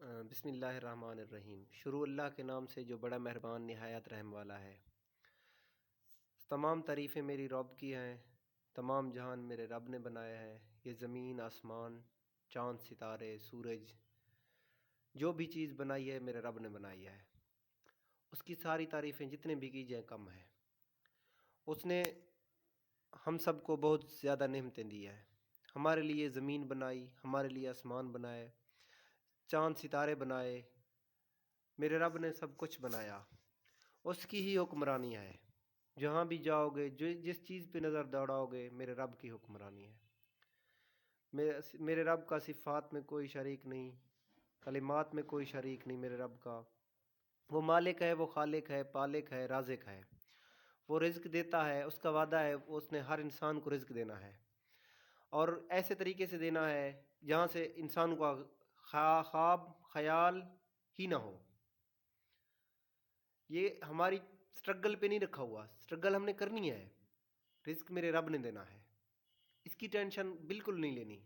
بسم اللہ الرحمن الرحیم۔ شروع اللہ کے نام سے جو بڑا مہربان نہایت رحم والا ہے۔ تمام تعریفیں میری رب کی ہیں، تمام جہان میرے رب نے بنایا ہے۔ یہ زمین، آسمان، چاند، ستارے، سورج، جو بھی چیز بنائی ہے میرے رب نے بنائی ہے۔ اس کی ساری تعریفیں جتنے بھی کی جائیں کم ہیں۔ اس نے ہم سب کو بہت زیادہ نعمتیں دی ہیں۔ ہمارے لیے زمین بنائی، ہمارے لیے آسمان بنائے، چاند ستارے بنائے، میرے رب نے سب کچھ بنایا۔ اس کی ہی حکمرانی ہے۔ جہاں بھی جاؤ گے، جس چیز پہ نظر دوڑاؤ گے، میرے رب کی حکمرانی ہے۔ میرے رب کا صفات میں کوئی شریک نہیں، کلمات میں کوئی شریک نہیں میرے رب کا۔ وہ مالک ہے، وہ خالق ہے، پالک ہے، رازق ہے۔ وہ رزق دیتا ہے، اس کا وعدہ ہے اس نے ہر انسان کو رزق دینا ہے، اور ایسے طریقے سے دینا ہے جہاں سے انسان کو خواب خیال ہی نہ ہو۔ یہ ہماری سٹرگل پہ نہیں رکھا ہوا، سٹرگل ہم نے کرنی ہے۔ رزق میرے رب نے دینا ہے، اس کی ٹینشن بالکل نہیں لینی۔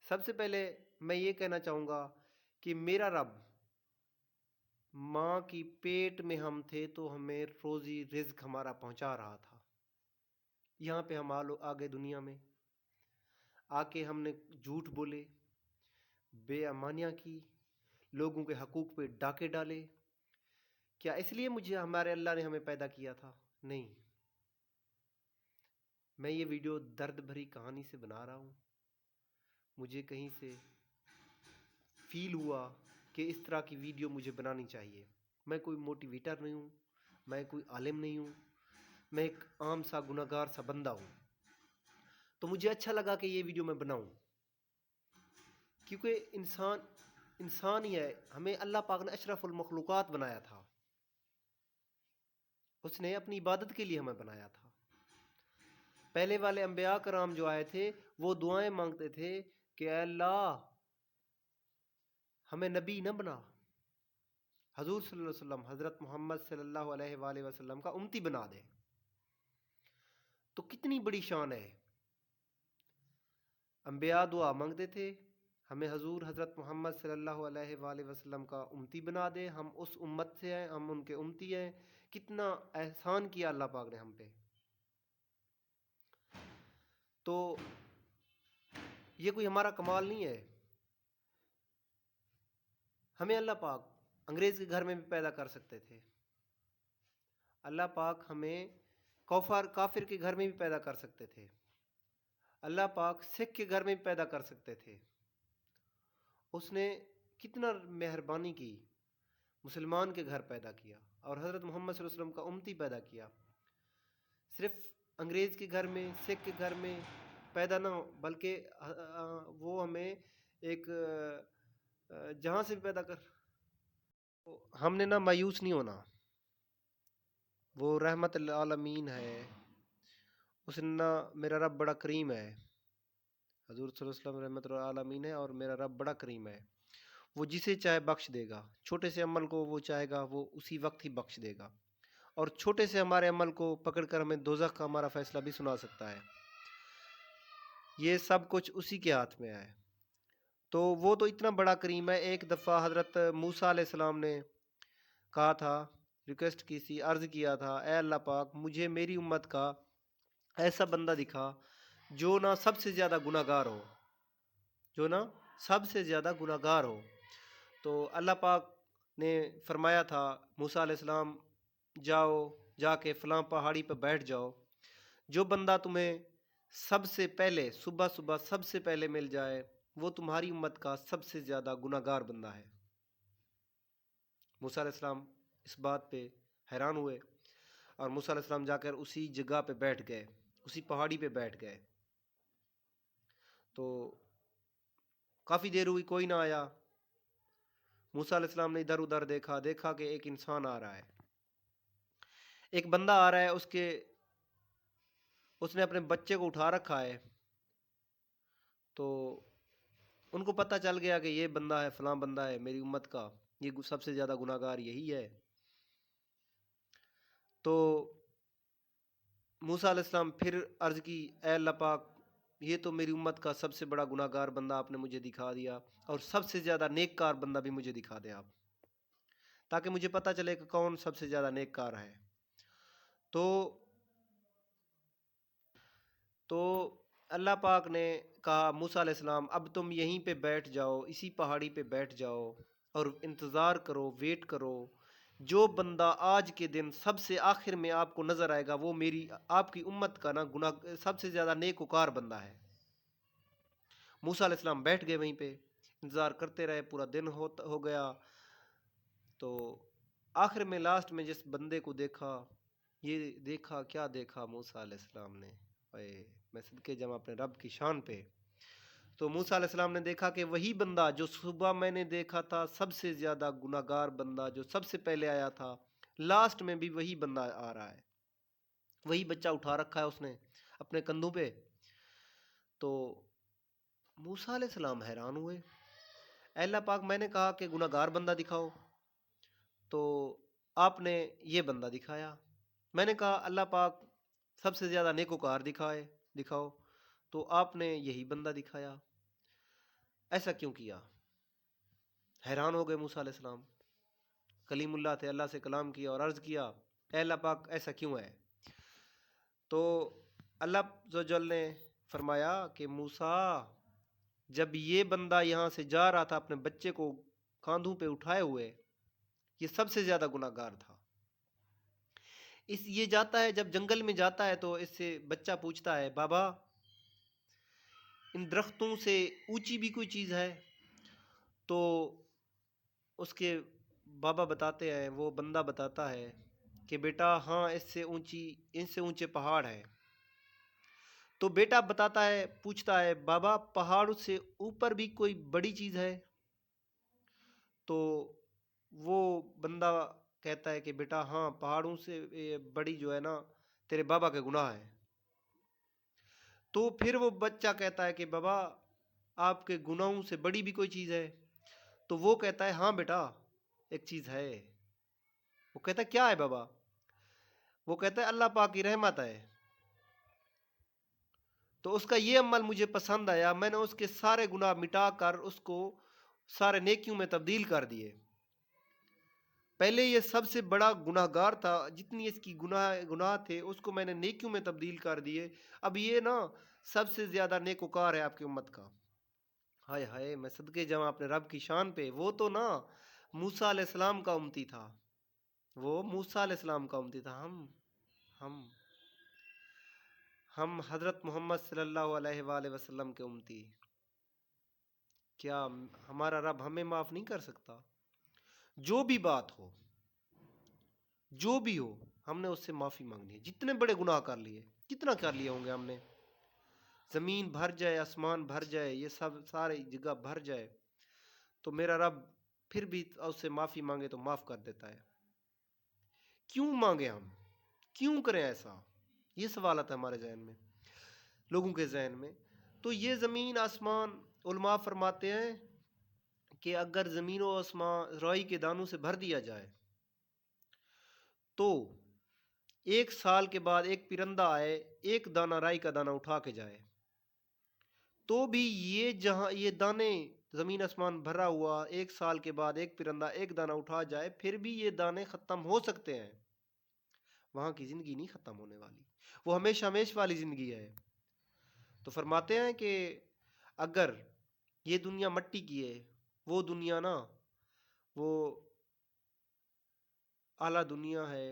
سب سے پہلے میں یہ کہنا چاہوں گا کہ میرا رب ماں کی پیٹ میں ہم تھے تو ہمیں روزی رزق ہمارا پہنچا رہا تھا۔ یہاں پہ ہم آگے دنیا میں آ کے ہم نے جھوٹ بولے، بے ایمانیاں کی، لوگوں کے حقوق پہ ڈاکے ڈالے۔ کیا اس لیے ہمارے اللہ نے ہمیں پیدا کیا تھا؟ نہیں۔ میں یہ ویڈیو درد بھری کہانی سے بنا رہا ہوں۔ مجھے کہیں سے فیل ہوا کہ اس طرح کی ویڈیو مجھے بنانی چاہیے۔ میں کوئی موٹیویٹر نہیں ہوں، میں کوئی عالم نہیں ہوں، میں ایک عام سا گناہگار سا بندہ ہوں۔ تو مجھے اچھا لگا کہ یہ ویڈیو میں بناؤں، کیونکہ انسان ہی ہے۔ ہمیں اللہ پاک نے اشرف المخلوقات بنایا تھا، اس نے اپنی عبادت کے لیے ہمیں بنایا تھا۔ پہلے والے انبیاء کرام جو آئے تھے وہ دعائیں مانگتے تھے کہ اے اللہ ہمیں نبی نہ بنا، حضور صلی اللہ علیہ وسلم، حضرت محمد صلی اللہ علیہ وآلہ وسلم کا امتی بنا دے۔ تو کتنی بڑی شان ہے۔ انبیاء دعا مانگتے تھے ہمیں حضور حضرت محمد صلی اللہ علیہ وآلہ وسلم کا امتی بنا دے، ہم اس امت سے ہیں، ہم ان کے امتی ہیں۔ کتنا احسان کیا اللہ پاک نے ہم پہ۔ تو یہ کوئی ہمارا کمال نہیں ہے۔ ہمیں اللہ پاک انگریز کے گھر میں بھی پیدا کر سکتے تھے، اللہ پاک ہمیں کافر کے گھر میں بھی پیدا کر سکتے تھے، اللہ پاک سکھ کے گھر میں بھی پیدا کر سکتے تھے۔ اس نے کتنا مہربانی کی، مسلمان کے گھر پیدا کیا اور حضرت محمد صلی اللہ علیہ وسلم کا امتی پیدا کیا۔ صرف انگریز کے گھر میں، سکھ کے گھر میں پیدا نہ ہو، بلکہ وہ ہمیں ایک جہاں سے بھی پیدا کر۔ ہم نے نہ مایوس نہیں ہونا۔ وہ رحمت العالمین ہے، اس نے نہ، میرا رب بڑا کریم ہے۔ حضور صلی اللہ علیہ وسلم رحمت العالمین ہے اور میرا رب بڑا کریم ہے۔ وہ جسے چاہے بخش دے گا، چھوٹے سے عمل کو وہ چاہے گا وہ اسی وقت ہی بخش دے گا، اور چھوٹے سے ہمارے عمل کو پکڑ کر ہمیں دوزخ کا ہمارا فیصلہ بھی سنا سکتا ہے۔ یہ سب کچھ اسی کے ہاتھ میں ہے۔ تو وہ تو اتنا بڑا کریم ہے۔ ایک دفعہ حضرت موسیٰ علیہ السلام نے کہا تھا، ریکویسٹ کی تھی، عرض کیا تھا، اے اللہ پاک مجھے میری امت کا ایسا بندہ دکھا جو نہ سب سے زیادہ گناہگار ہو، جو نہ سب سے زیادہ گناہگار ہو۔ تو اللہ پاک نے فرمایا تھا موسیٰ علیہ السلام جاؤ، جا کے فلاں پہاڑی پہ بیٹھ جاؤ، جو بندہ تمہیں سب سے پہلے صبح صبح سب سے پہلے مل جائے وہ تمہاری امت کا سب سے زیادہ گناہگار بندہ ہے۔ موسیٰ علیہ السلام اس بات پہ حیران ہوئے اور موسیٰ علیہ السلام جا کر اسی جگہ پہ بیٹھ گئے، اسی پہاڑی پہ بیٹھ گئے۔ تو کافی دیر ہوئی، کوئی نہ آیا۔ موسیٰ علیہ السلام نے ادھر ادھر دیکھا کہ ایک انسان آ رہا ہے، ایک بندہ آ رہا ہے، اس نے اپنے بچے کو اٹھا رکھا ہے۔ تو ان کو پتہ چل گیا کہ یہ بندہ ہے، فلاں بندہ ہے میری امت کا، یہ سب سے زیادہ گناہگار یہی ہے۔ تو موسیٰ علیہ السلام پھر عرض کی، اے اللہ پاک یہ تو میری امت کا سب سے بڑا گناہ گار بندہ آپ نے مجھے دکھا دیا، اور سب سے زیادہ نیک کار بندہ بھی مجھے دکھا دیں آپ، تاکہ مجھے پتہ چلے کہ کون سب سے زیادہ نیک کار ہے۔ تو تو اللہ پاک نے کہا موسیٰ علیہ السلام اب تم یہیں پہ بیٹھ جاؤ، اسی پہاڑی پہ بیٹھ جاؤ اور انتظار کرو، ویٹ کرو۔ جو بندہ آج کے دن سب سے آخر میں آپ کو نظر آئے گا وہ میری آپ کی امت کا نا گناہ سب سے زیادہ نیک وکار بندہ ہے۔ موسیٰ علیہ السلام بیٹھ گئے وہیں پہ، انتظار کرتے رہے، پورا دن ہو گیا۔ تو آخر میں لاسٹ میں جس بندے کو دیکھا، یہ دیکھا کیا دیکھا موسیٰ علیہ السلام نے، اے میں صدقے جاواں اپنے رب کی شان پہ۔ تو موسیٰ علیہ السلام نے دیکھا کہ وہی بندہ جو صبح میں نے دیکھا تھا سب سے زیادہ گناہ گار بندہ جو سب سے پہلے آیا تھا، لاسٹ میں بھی وہی بندہ آ رہا ہے، وہی بچہ اٹھا رکھا ہے اس نے اپنے کندھوں پہ۔ تو موسیٰ علیہ السلام حیران ہوئے، اے اللہ پاک میں نے کہا کہ گناہ گار بندہ دکھاؤ، تو آپ نے یہ بندہ دکھایا۔ میں نے کہا اللہ پاک سب سے زیادہ نیکوکار دکھاؤ، تو آپ نے یہی بندہ دکھایا، ایسا کیوں کیا؟ حیران ہو گئے موسیٰ علیہ السلام، کلیم اللہ تھے، اللہ سے کلام کیا اور عرض کیا اے اللہ پاک ایسا کیوں ہے؟ تو اللہ عز و جل نے فرمایا کہ موسیٰ جب یہ بندہ یہاں سے جا رہا تھا اپنے بچے کو کاندھوں پہ اٹھائے ہوئے، یہ سب سے زیادہ گناہ گار تھا۔ یہ جاتا ہے جب جنگل میں جاتا ہے تو اس سے بچہ پوچھتا ہے بابا ان درختوں سے اونچی بھی کوئی چیز ہے؟ تو اس کے بابا بتاتے ہیں، وہ بندہ بتاتا ہے کہ بیٹا ہاں اس سے اونچے پہاڑ ہیں۔ تو بیٹا بتاتا ہے، پوچھتا ہے بابا پہاڑ سے اوپر بھی کوئی بڑی چیز ہے؟ تو وہ بندہ کہتا ہے کہ بیٹا ہاں پہاڑوں سے بڑی جو ہے نا تیرے بابا کے گناہ ہے۔ تو پھر وہ بچہ کہتا ہے کہ بابا آپ کے گناہوں سے بڑی بھی کوئی چیز ہے؟ تو وہ کہتا ہے ہاں بیٹا ایک چیز ہے۔ وہ کہتا ہے کیا ہے بابا؟ وہ کہتا ہے اللہ پاک کی رحمت ہے۔ تو اس کا یہ عمل مجھے پسند آیا، میں نے اس کے سارے گناہ مٹا کر اس کو سارے نیکیوں میں تبدیل کر دیے۔ پہلے یہ سب سے بڑا گناہ گار تھا، جتنی اس کی گناہ تھے اس کو میں نے نیکیوں میں تبدیل کر دیے، اب یہ نا سب سے زیادہ نیکوکار ہے آپ کی امت کا۔ ہائے ہائے میں صدقے جاواں اپنے رب کی شان پہ، وہ تو نا موسیٰ علیہ السلام کا امتی تھا، وہ موسیٰ علیہ السلام کا امتی تھا۔ ہم حضرت محمد صلی اللہ علیہ وآلہ وسلم کے امتی، کیا ہمارا رب ہمیں معاف نہیں کر سکتا؟ جو بھی بات ہو، جو بھی ہو، ہم نے اس سے معافی مانگنی ہے۔ جتنے بڑے گناہ کر لیے، کتنا کر لیے ہوں گے ہم نے، زمین بھر جائے، آسمان بھر جائے، یہ سب ساری جگہ بھر جائے، تو میرا رب پھر بھی اس سے معافی مانگے تو معاف کر دیتا ہے۔ کیوں مانگے ہم؟ کیوں کریں ایسا؟ یہ سوالات ہے ہمارے ذہن میں، لوگوں کے ذہن میں۔ تو یہ زمین آسمان، علماء فرماتے ہیں کہ اگر زمین و آسمان رائی کے دانوں سے بھر دیا جائے تو 1 سال کے بعد ایک پرندہ آئے، ایک دانہ رائی کا دانہ اٹھا کے جائے، تو بھی یہ دانے زمین آسمان بھرا ہوا 1 سال کے بعد ایک پرندہ ایک دانہ اٹھا جائے، پھر بھی یہ دانے ختم ہو سکتے ہیں۔ وہاں کی زندگی نہیں ختم ہونے والی، وہ ہمیشہ ہمیشہ والی زندگی ہے۔ تو فرماتے ہیں کہ اگر یہ دنیا مٹی کی ہے، وہ دنیا نا وہ اعلیٰ دنیا ہے،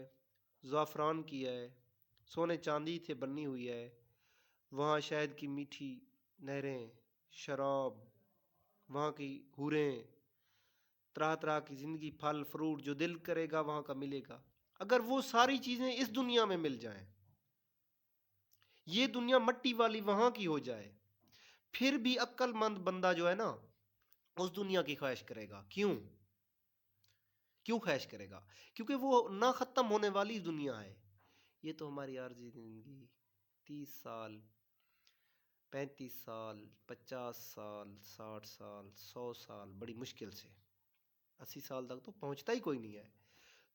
زعفران کی ہے، سونے چاندی سے بنی ہوئی ہے، وہاں شہد کی میٹھی نہریں، شراب، وہاں کی حوریں، طرح طرح کی زندگی، پھل فروٹ جو دل کرے گا وہاں کا ملے گا۔ اگر وہ ساری چیزیں اس دنیا میں مل جائیں، یہ دنیا مٹی والی وہاں کی ہو جائے، پھر بھی عقل مند بندہ جو ہے نا اس دنیا کی خواہش کرے گا۔ کیوں خواہش کرے گا؟ کیونکہ وہ نہ ختم ہونے والی دنیا ہے۔ یہ تو ہماری عارضی زندگی 30 سال، 35 سال، 50 سال، 60 سال، 100 سال، بڑی مشکل سے 80 سال تک تو پہنچتا ہی کوئی نہیں ہے۔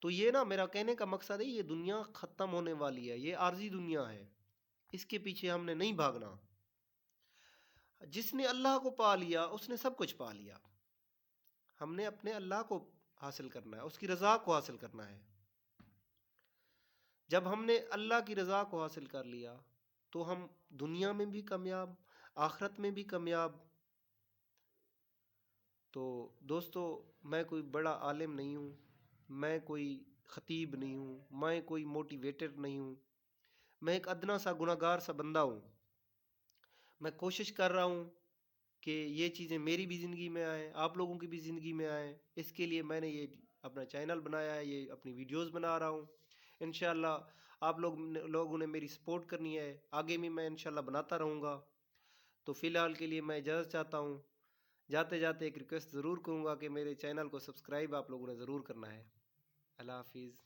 تو یہ نا میرا کہنے کا مقصد ہے، یہ دنیا ختم ہونے والی ہے، یہ عارضی دنیا ہے، اس کے پیچھے ہم نے نہیں بھاگنا۔ جس نے اللہ کو پا لیا اس نے سب کچھ پا لیا. ہم نے اپنے اللہ کو حاصل کرنا ہے، اس کی رضا کو حاصل کرنا ہے. جب ہم نے اللہ کی رضا کو حاصل کر لیا تو ہم دنیا میں بھی کامیاب، آخرت میں بھی کامیاب. تو دوستو، میں کوئی بڑا عالم نہیں ہوں، میں کوئی خطیب نہیں ہوں، میں کوئی موٹیویٹر نہیں ہوں. میں ایک ادنا سا گناہ گار سا بندہ ہوں. میں کوشش کر رہا ہوں کہ یہ چیزیں میری بھی زندگی میں آئیں، آپ لوگوں کی بھی زندگی میں آئیں. اس کے لیے میں نے یہ اپنا چینل بنایا ہے، یہ اپنی ویڈیوز بنا رہا ہوں. انشاءاللہ آپ لوگوں نے میری سپورٹ کرنی ہے، آگے بھی میں انشاءاللہ بناتا رہوں گا. تو فی الحال کے لیے میں اجازت چاہتا ہوں. جاتے جاتے ایک ریکویسٹ ضرور کروں گا کہ میرے چینل کو سبسکرائب آپ لوگوں نے ضرور کرنا ہے. اللہ حافظ.